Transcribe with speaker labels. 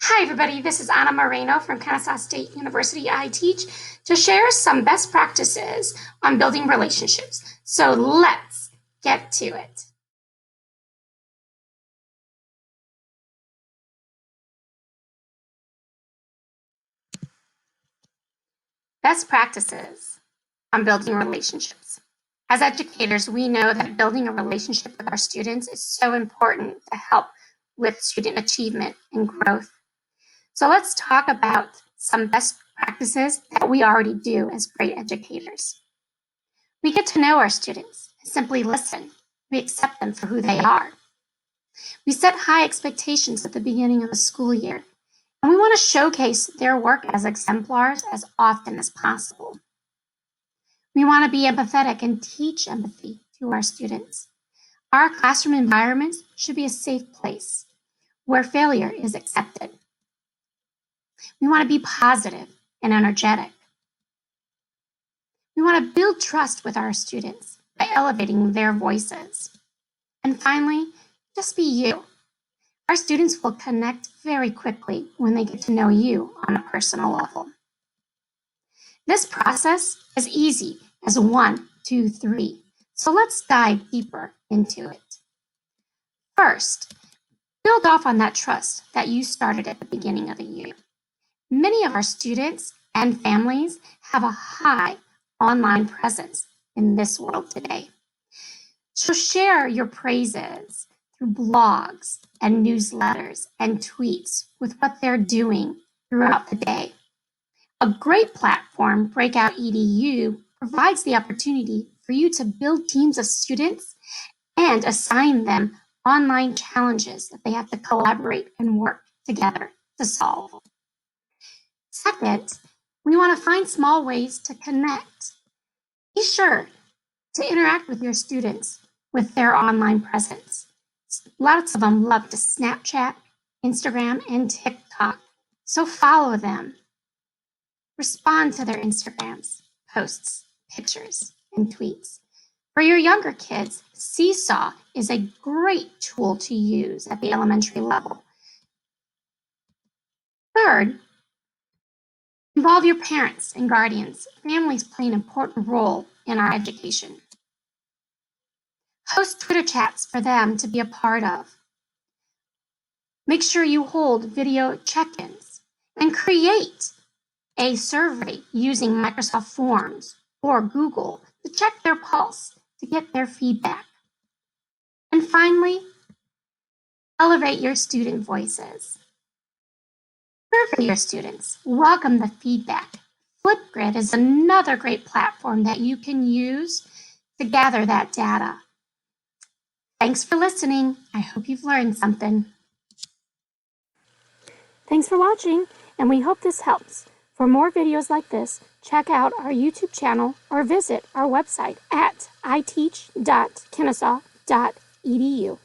Speaker 1: Hi everybody, this is Ana Moreno from Kennesaw State University iTeach to share some best practices on building relationships. So let's get to it. Best practices on building relationships. As educators, we know that building a relationship with our students is so important to help with student achievement and growth. So let's talk about some best practices that we already do as great educators. We get to know our students and simply listen. We accept them for who they are. We set high expectations at the beginning of the school year, and we want to showcase their work as exemplars as often as possible. We want to be empathetic and teach empathy to our students. Our classroom environments should be a safe place where failure is accepted. We want to be positive and energetic. We want to build trust with our students by elevating their voices. And finally, just be you. Our students will connect very quickly when they get to know you on a personal level. This process is easy as 1, 2, 3. So let's dive deeper into it. First, build off on that trust that you started at the beginning of the year. Many of our students and families have a high online presence in this world today. So share your praises through blogs and newsletters and tweets with what they're doing throughout the day. A great platform, Breakout EDU, provides the opportunity for you to build teams of students and assign them online challenges that they have to collaborate and work together to solve. Second, we want to find small ways to connect. Be sure to interact with your students with their online presence. Lots of them love to Snapchat, Instagram, and TikTok. So follow them. Respond to their Instagrams, posts, pictures, and tweets. For your younger kids, Seesaw is a great tool to use at the elementary level. Third, involve your parents and guardians. Families play an important role in our education. Host Twitter chats for them to be a part of. Make sure you hold video check-ins and create a survey using Microsoft Forms or Google to check their pulse to get their feedback. And finally, elevate your student voices. Survey your students. Welcome the feedback. Flipgrid is another great platform that you can use to gather that data. Thanks for listening. I hope you've learned something. Thanks for watching, and we hope this helps. For more videos like this, check out our YouTube channel or visit our website at iteach.kennesaw.edu.